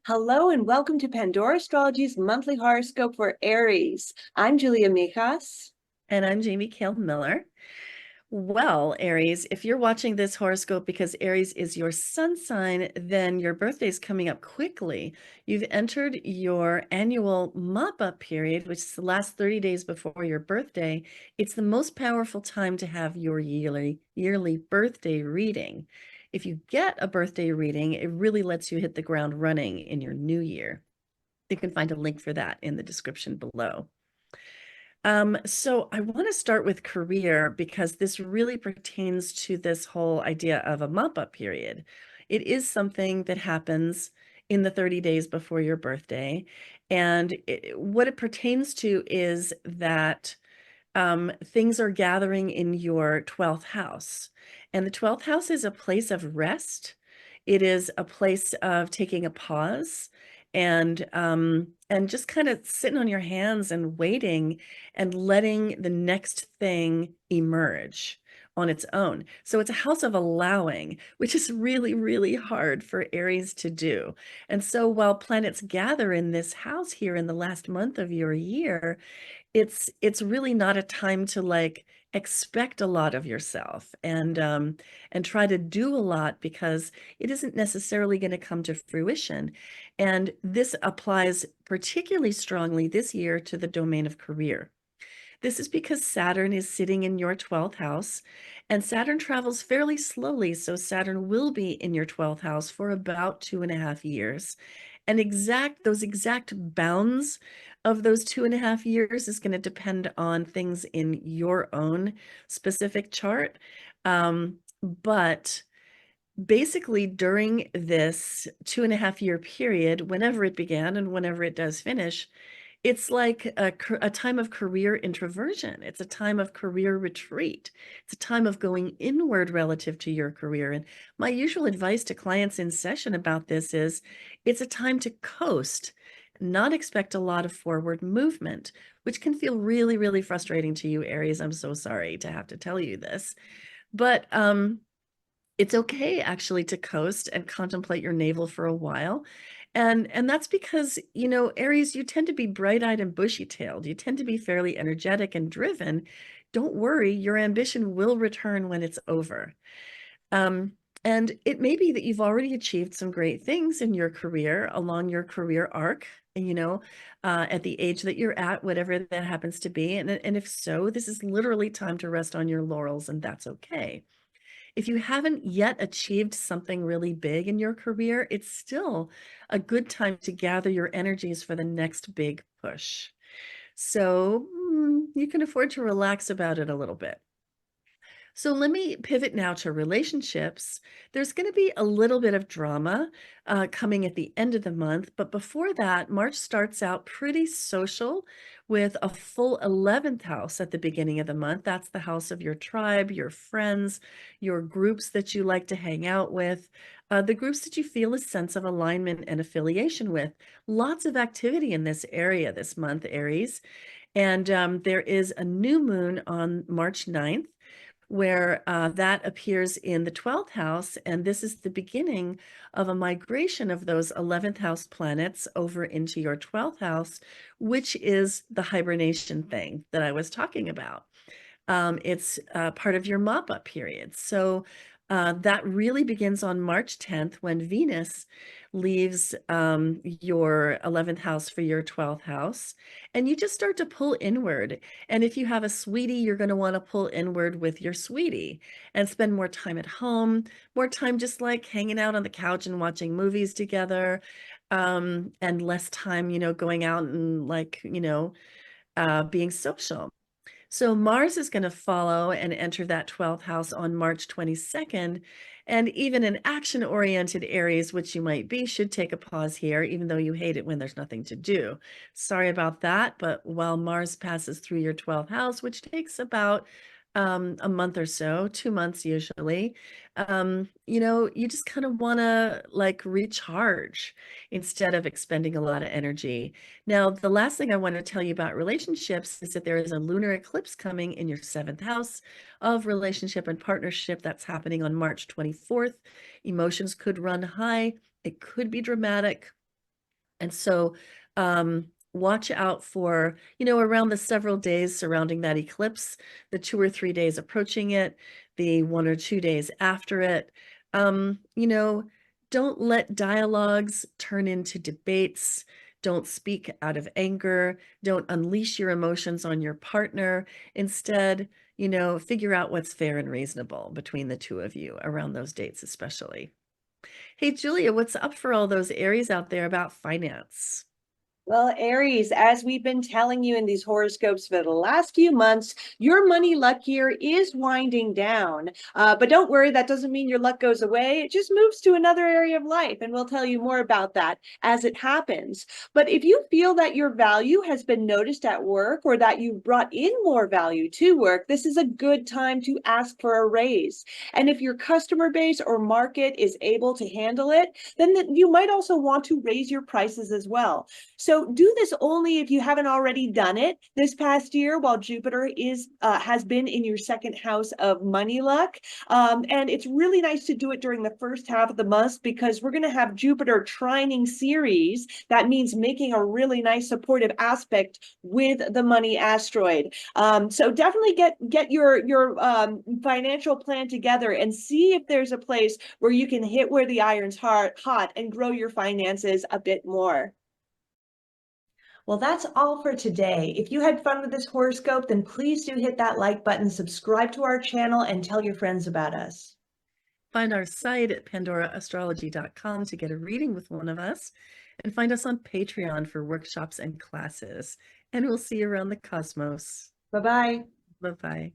Hello and welcome to Pandora Astrology's monthly horoscope for Aries. I'm Julia Mijas. And I'm Jamie Kale Miller. Well, Aries, if you're watching this horoscope because Aries is your sun sign, then your birthday is coming up quickly. You've entered your annual mop-up period, which is the last 30 days before your birthday. It's the most powerful time to have your yearly birthday reading. If you get a birthday reading, it really lets you hit the ground running in your new year. You can find a link for that in the description below. So I want to start with career because this really pertains to this whole idea of a mop-up period. It is something that happens in the 30 days before your birthday. And what it pertains to is that things are gathering in your 12th house. And the 12th house is a place of rest. It is a place of taking a pause and just kind of sitting on your hands and waiting and letting the next thing emerge on its own. So it's a house of allowing, which is really, really hard for Aries to do. And so while planets gather in this house here in the last month of your year, it's really not a time to like expect a lot of yourself and try to do a lot because it isn't necessarily going to come to fruition. And this applies particularly strongly this year to the domain of career. This is because Saturn is sitting in your 12th house, and Saturn travels fairly slowly. So Saturn will be in your 12th house for about 2.5 years. And those exact bounds of those 2.5 years is going to depend on things in your own specific chart. But basically, during this 2.5 year period, whenever it began and whenever it does finish, it's like a time of career introversion. It's a time of career retreat. It's a time of going inward relative to your career. And my usual advice to clients in session about this is it's a time to coast, not expect a lot of forward movement, which can feel really, really frustrating to you, Aries. I'm so sorry to have to tell you this. But it's okay actually to coast and contemplate your navel for a while. And that's because, Aries, you tend to be bright-eyed and bushy-tailed. You tend to be fairly energetic and driven. Don't worry, your ambition will return when it's over. Um, and it may be that you've already achieved some great things in your career along your career arc, at the age that you're at, whatever that happens to be. And if so, this is literally time to rest on your laurels, and that's okay. If you haven't yet achieved something really big in your career, it's still a good time to gather your energies for the next big push. So you can afford to relax about it a little bit. So let me pivot now to relationships. There's going to be a little bit of drama coming at the end of the month, but before that, March starts out pretty social with a full 11th house at the beginning of the month. That's the house of your tribe, your friends, your groups that you like to hang out with, the groups that you feel a sense of alignment and affiliation with. Lots of activity in this area this month, Aries. And there is a new moon on March 9th where that appears in the 12th house. And this is the beginning of a migration of those 11th house planets over into your 12th house, which is the hibernation thing that I was talking about. It's part of your mop-up period. So that really begins on March 10th when Venus leaves your 11th house for your 12th house. And you just start to pull inward. And if you have a sweetie, you're going to want to pull inward with your sweetie and spend more time at home, more time just like hanging out on the couch and watching movies together, and less time, going out and being social. So Mars is going to follow and enter that 12th house on March 22nd. And even an action-oriented Aries, which you might be, should take a pause here, even though you hate it when there's nothing to do. Sorry about that, but while Mars passes through your 12th house, which takes about a month or so, 2 months usually, you just kind of want to like recharge instead of expending a lot of energy. Now, the last thing I want to tell you about relationships is that there is a lunar eclipse coming in your 7th house of relationship and partnership that's happening on March 24th. Emotions could run high. It could be dramatic. And so watch out for, around the several days surrounding that eclipse, the 2 or 3 days approaching it, the 1 or 2 days after it. Don't let dialogues turn into debates. Don't speak out of anger. Don't unleash your emotions on your partner. Instead, figure out what's fair and reasonable between the two of you around those dates, especially. Hey, Julia, what's up for all those Aries out there about finance? Well, Aries, as we've been telling you in these horoscopes for the last few months, your money luck year is winding down. But don't worry, that doesn't mean your luck goes away. It just moves to another area of life, and we'll tell you more about that as it happens. But if you feel that your value has been noticed at work or that you've brought in more value to work, this is a good time to ask for a raise. And if your customer base or market is able to handle it, then you might also want to raise your prices as well. So do this only if you haven't already done it this past year while Jupiter has been in your second house of money luck. And it's really nice to do it during the first half of the month because we're going to have Jupiter trining Ceres. That means making a really nice supportive aspect with the money asteroid. So definitely get your financial plan together and see if there's a place where you can hit where the iron's hot and grow your finances a bit more. Well, that's all for today. If you had fun with this horoscope, then please do hit that like button, subscribe to our channel, and tell your friends about us. Find our site at pandoraastrology.com to get a reading with one of us, and find us on Patreon for workshops and classes. And we'll see you around the cosmos. Bye-bye. Bye-bye.